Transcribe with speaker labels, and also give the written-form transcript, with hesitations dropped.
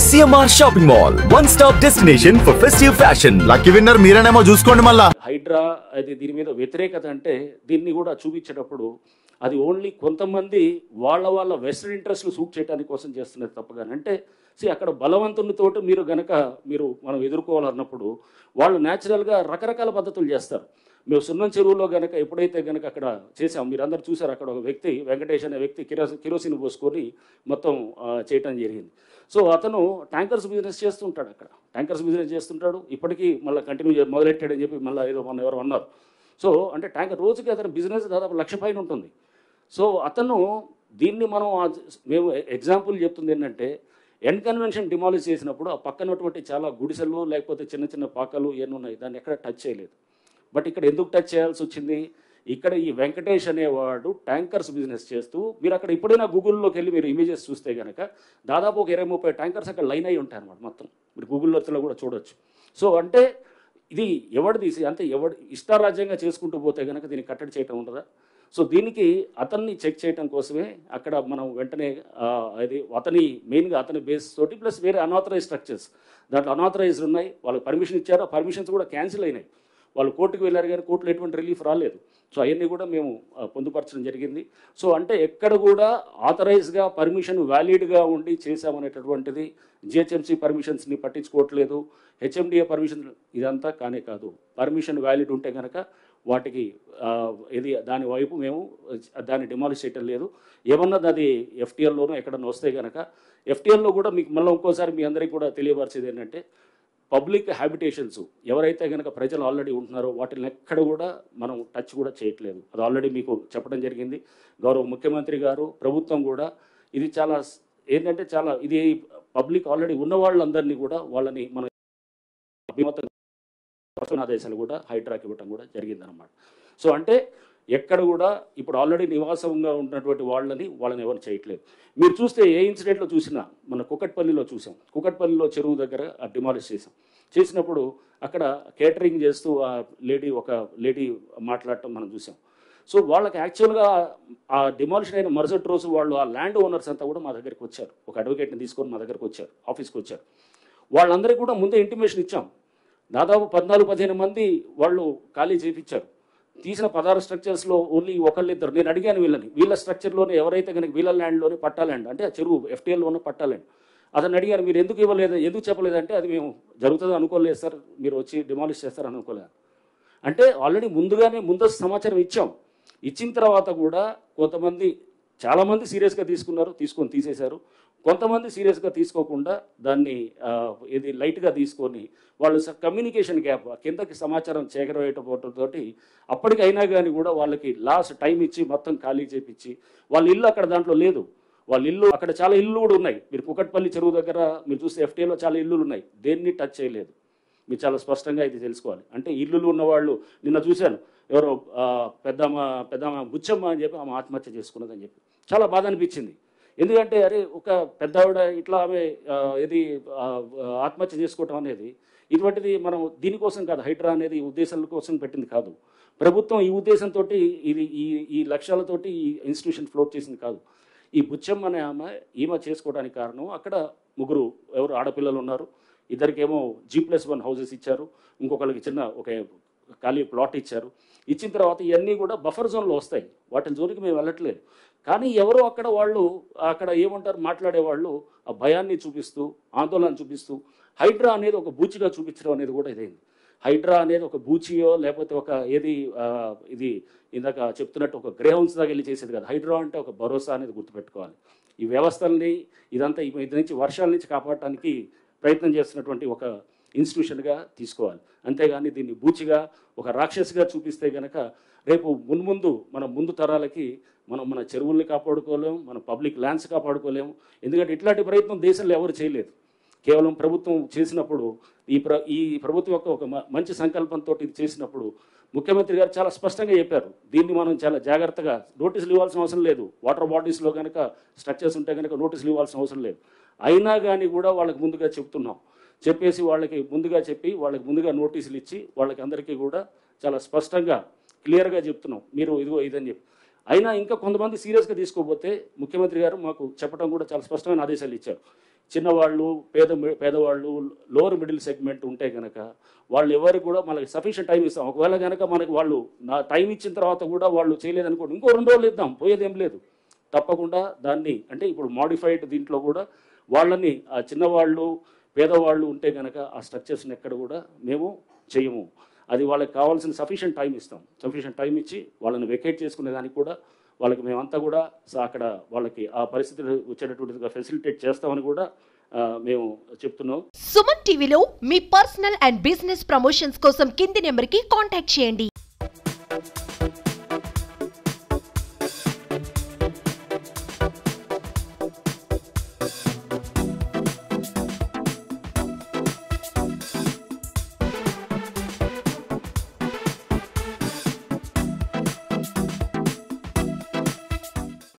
Speaker 1: CMR Shopping Mall, one-stop destination for festive fashion.
Speaker 2: Lucky winner మీరేనేమో చూసుకోండి మళ్ళా.
Speaker 3: హైడ్రా అది దీని మీద వ్యతిరేకత అంటే దీన్ని కూడా చూపించేటప్పుడు అది ఓన్లీ కొంతమంది వాళ్ళ వెస్టర్న్ ఇంట్రెస్ట్లు సూట్ చేయడానికి కోసం చేస్తున్నది తప్పగాని అంటే అక్కడ బలవంతునితోటి మీరు మనం ఎదుర్కోవాలన్నప్పుడు వాళ్ళు న్యాచురల్గా రకరకాల పద్ధతులు చేస్తారు. మేము సున్నం చెరువులో ఎప్పుడైతే అక్కడ చేసాం, మీరు అందరు చూసారు, అక్కడ ఒక వ్యక్తి వెంకటేష్ అనే వ్యక్తి కిరోసిన్ పోసుకొని మొత్తం చేయటం జరిగింది. సో అతను ట్యాంకర్స్ బిజినెస్ చేస్తుంటాడు, అక్కడ ట్యాంకర్స్ బిజినెస్ చేస్తుంటాడు, ఇప్పటికీ మళ్ళీ కంటిన్యూ మొదలెట్టాడని చెప్పి మళ్ళీ ఏదో మన ఎవరు అన్నారు. సో అంటే ట్యాంకర్ రోజుకి అతని బిజినెస్ దాదాపు 1,00,000 పైన ఉంటుంది. సో అతను దీన్ని మేము ఎగ్జాంపుల్ చెప్తుంది ఏంటంటే ఎండ్ కన్వెన్షన్ డిమాలిష్ చేసినప్పుడు ఆ పక్కనటువంటి చాలా గుడిసెలు లేకపోతే చిన్న చిన్న పాకలు ఇవన్నీ ఉన్నాయి, దాన్ని ఎక్కడ టచ్ చేయలేదు. బట్ ఇక్కడ ఎందుకు టచ్ చేయాల్సి వచ్చింది? ఇక్కడ ఈ వెంకటేష్ అనేవాడు ట్యాంకర్స్ బిజినెస్ చేస్తూ, మీరు అక్కడ ఇప్పుడైనా గూగుల్లోకి వెళ్ళి మీరు ఇమేజెస్ చూస్తే కనుక దాదాపు ఒక 20-30 ట్యాంకర్స్ అక్కడ లైన్ అయి ఉంటాయి అన్నమాట. మొత్తం మీరు గూగుల్లో కూడా చూడొచ్చు. సో అంటే ఇది ఎవడు తీసి అంటే ఎవడు ఇష్టారాజ్యంగా చేసుకుంటూ పోతే కనుక దీన్ని కట్టడి చేయటం ఉండదా? సో దీనికి అతన్ని చెక్ చేయడం కోసమే అక్కడ మనం వెంటనే అతని మెయిన్గా అతని బేస్ తోటి ప్లస్ వేరే అన్ఆథరైజ్ స్ట్రక్చర్స్ దాంట్లో అన్ఆథరైజ్డ్ ఉన్నాయి, వాళ్ళకి పర్మిషన్ ఇచ్చారు, ఆ పర్మిషన్స్ కూడా క్యాన్సిల్ అయినాయి. వాళ్ళు కోర్టుకు వెళ్ళారు కానీ కోర్టులో ఎటువంటి రిలీఫ్ రాలేదు. సో అవన్నీ కూడా మేము పొందుపరచడం జరిగింది. సో అంటే ఎక్కడ కూడా ఆథరైజ్గా పర్మిషన్ వ్యాలిడ్గా ఉండి చేశామనేటటువంటిది జిహెచ్ఎంసీ పర్మిషన్స్ని పట్టించుకోవట్లేదు, హెచ్ఎండిఏ పర్మిషన్ ఇదంతా కానే కాదు. పర్మిషన్ వ్యాలిడ్ ఉంటే కనుక వాటికి దాని వైపు మేము దాన్ని డిమాలిష్ చేయటం లేదు. ఏమన్నా అది ఎఫ్టీఎల్లోనూ ఎక్కడన్నా వస్తే కనుక ఎఫ్టీఎల్లో కూడా మీకు మళ్ళీ ఇంకోసారి మీ అందరికీ కూడా తెలియపరిచేది ఏంటంటే పబ్లిక్ హ్యాబిటేషన్స్ ఎవరైతే కనుక ప్రజలు ఆల్రెడీ ఉంటున్నారో వాటిని ఎక్కడ కూడా మనం టచ్ కూడా చేయట్లేదు. అది ఆల్రెడీ మీకు చెప్పడం జరిగింది. గౌరవ ముఖ్యమంత్రి గారు ప్రభుత్వం కూడా ఇది చాలా ఏంటంటే చాలా ఇది పబ్లిక్ ఆల్రెడీ ఉన్న వాళ్ళందరినీ కూడా వాళ్ళని మన ఆదేశాలు కూడా హైడ్రాకి ఇవ్వటం కూడా జరిగిందనమాట. సో అంటే ఎక్కడ కూడా ఇప్పుడు ఆల్రెడీ నివాసంగా ఉన్నటువంటి వాళ్ళని ఎవరు చేయట్లేదు. మీరు చూస్తే ఏ ఇన్సిడెంట్లో చూసినా మన కుకట్పల్లిలో చూసాం, కుకట్పల్లిలో చెరువు దగ్గర డిమాలిష్ చేసినప్పుడు అక్కడ కేటరింగ్ చేస్తూ ఒక లేడీ మాట్లాడటం మనం చూసాం. సో వాళ్ళకి యాక్చువల్గా ఆ డిమాలిషన్ అయిన మరుసటి రోజు వాళ్ళు ఆ ల్యాండ్ ఓనర్స్ అంతా కూడా మా దగ్గరికి వచ్చారు, ఒక అడ్వకేట్ని తీసుకొని మా దగ్గరికి వచ్చారు, ఆఫీస్కి వచ్చారు. వాళ్ళందరికీ కూడా ముందే ఇంటిమేషన్ ఇచ్చాం. దాదాపు 14-15 మంది వాళ్ళు ఖాళీ చేయించారు. తీసిన 16 స్ట్రక్చర్స్లో ఓన్లీ ఒకళ్ళిద్దరు, నేను అడిగాను వీళ్ళ స్ట్రక్చర్లోనే ఎవరైతే కనుక వీళ్ళ ల్యాండ్లోనే పట్టా ల్యాండ్ అంటే ఆ చెరువు ఎఫ్టీఎల్లో ఉన్న పట్టా ల్యాండ్ అతను అడిగాను, మీరు ఎందుకు ఇవ్వలేదు, ఎందుకు చెప్పలేదంటే అది మేము జరుగుతుంది అనుకోలేదు సార్, మీరు వచ్చి డిమాలిష్ చేస్తారు అనుకోలేదు. అంటే ఆల్రెడీ ముందస్తు సమాచారం ఇచ్చాం. ఇచ్చిన తర్వాత కూడా చాలామంది సీరియస్గా తీసుకొని తీసేశారు. కొంతమంది సీరియస్గా తీసుకోకుండా దాన్ని లైట్గా తీసుకొని వాళ్ళు కమ్యూనికేషన్ గ్యాప్ కిందకి సమాచారం చేకరవేయటంతో అప్పటికైనా కానీ కూడా వాళ్ళకి లాస్ట్ టైం ఇచ్చి మొత్తం ఖాళీ చేపించి వాళ్ళ ఇల్లు అక్కడ దాంట్లో లేదు. వాళ్ళ ఇల్లు అక్కడ చాలా ఇల్లు కూడా ఉన్నాయి. మీరు కుకట్పల్లి చెరువు దగ్గర మీరు చూస్తే ఎఫ్టీఏలో చాలా ఇల్లులు ఉన్నాయి, దేన్ని టచ్ చేయలేదు. మీరు చాలా స్పష్టంగా ఇది తెలుసుకోవాలి. అంటే ఇల్లులు ఉన్నవాళ్ళు నిన్న చూశాను, ఎవరో పెద్దమ్మ బుచ్చమ్మ అని చెప్పి ఆమె ఆత్మహత్య చేసుకున్నదని చెప్పి చాలా బాధ అనిపించింది. ఎందుకంటే అరే ఒక పెద్దవిడ ఇట్లా ఆమె ఆత్మహత్య చేసుకోవటం అనేది ఇటువంటిది మనం దీనికోసం కాదు, హైడ్రా అనేది ఉద్దేశాల కోసం పెట్టింది కాదు. ప్రభుత్వం ఈ ఉద్దేశంతో ఈ లక్ష్యాలతోటి ఈ ఇన్స్టిట్యూషన్ ఫ్లోట్ చేసింది కాదు. ఈ బుచ్చమ్మ అనే ఈమె చేసుకోవడానికి కారణం అక్కడ ఎవరు ఆడపిల్లలు ఉన్నారు, ఇద్దరికేమో G+1 హౌసెస్ ఇచ్చారు, ఇంకొకరికి ఒక ఖాళీ ప్లాట్ ఇచ్చారు. ఇచ్చిన తర్వాత ఇవన్నీ కూడా బఫర్ జోన్లో వస్తాయి, వాటి జోన్కి మేము వెళ్ళట్లేదు. కానీ ఎవరో అక్కడ ఏమంటారు మాట్లాడేవాళ్ళు ఆ భయాన్ని చూపిస్తూ ఆందోళన చూపిస్తూ హైడ్రా అనేది ఒక బూచిగా చూపించడం అనేది కూడా ఇదైంది. హైడ్రా అనేది ఒక బూచియో లేకపోతే ఒక ఇది ఇందాక చెప్తున్నట్టు ఒక గ్రేహౌన్స్ దాకా వెళ్ళి చేసేది కాదు. హైడ్రా అంటే ఒక భరోసా అనేది గుర్తుపెట్టుకోవాలి. ఈ వ్యవస్థల్ని ఇదంతా ఇది నుంచి వర్షాల నుంచి కాపాడటానికి ప్రయత్నం చేస్తున్నటువంటి ఒక ఇన్స్టిట్యూషన్గా తీసుకోవాలి. అంతేగాని దీన్ని బూచిగా ఒక రాక్షసిగా చూపిస్తే కనుక రేపు ముందు తరాలకి మన చెరువుల్ని కాపాడుకోలేము, మన పబ్లిక్ ల్యాండ్స్ కాపాడుకోలేము. ఎందుకంటే ఇట్లాంటి ప్రయత్నం దేశంలో ఎవరు చేయలేదు. కేవలం ప్రభుత్వం చేసినప్పుడు ఈ ప్రభుత్వం యొక్క ఒక మంచి సంకల్పంతో ఇది చేసినప్పుడు ముఖ్యమంత్రి గారు చాలా స్పష్టంగా చెప్పారు, దీన్ని మనం చాలా జాగ్రత్తగా నోటీసులు ఇవ్వాల్సిన అవసరం లేదు. వాటర్ బాడీస్లో కనుక స్ట్రక్చర్స్ ఉంటే కనుక నోటీసులు ఇవ్వాల్సిన అవసరం లేదు. అయినా కానీ కూడా వాళ్ళకి ముందుగా చెప్పేసి వాళ్ళకి ముందుగా నోటీసులు ఇచ్చి వాళ్ళకి అందరికీ కూడా చాలా స్పష్టంగా క్లియర్గా చెప్తున్నాం, మీరు ఇదిగో ఇదని చెప్పి. అయినా ఇంకా కొంతమంది సీరియస్గా తీసుకోకపోతే ముఖ్యమంత్రి గారు మాకు చెప్పడం కూడా చాలా స్పష్టమైన ఆదేశాలు ఇచ్చారు. చిన్నవాళ్ళు పేదవాళ్ళు లోవర్ మిడిల్ సెగ్మెంట్ ఉంటే కనుక వాళ్ళు ఎవరికి కూడా మనకి సఫిషియెంట్ టైం ఇస్తాం. ఒకవేళ కనుక మనకి వాళ్ళు నా టైం ఇచ్చిన తర్వాత కూడా వాళ్ళు చేయలేదనుకోండి, ఇంకో 2 రోజులు ఇద్దాం, పోయేదేం లేదు. తప్పకుండా దాన్ని అంటే ఇప్పుడు మాడిఫైడ్ దీంట్లో కూడా వాళ్ళని ఆ చిన్నవాళ్ళు పేదవాళ్ళు ఉంటే కనుక ఆ స్ట్రక్చర్స్ని ఎక్కడ కూడా మేము చేయము. అది వాళ్ళకి కావాల్సిన సఫిషియెంట్ టైం ఇస్తాం. సఫిషియెంట్ టైం ఇచ్చి వాళ్ళని వెకేట్ చేసుకునే దానికి కూడా వాళ్ళకి మేమంతా కూడా అక్కడ వాళ్ళకి ఆ పరిస్థితులు వచ్చేటటువంటిగా ఫెసిలిటేట్ చేస్తామని కూడా మేము చెప్తున్నాం.
Speaker 4: సుమన్ టీవీలో మీ పర్సనల్ అండ్ బిజినెస్ ప్రమోషన్స్ కోసం కింది నెంబర్కి కాంటాక్ట్ చేయండి.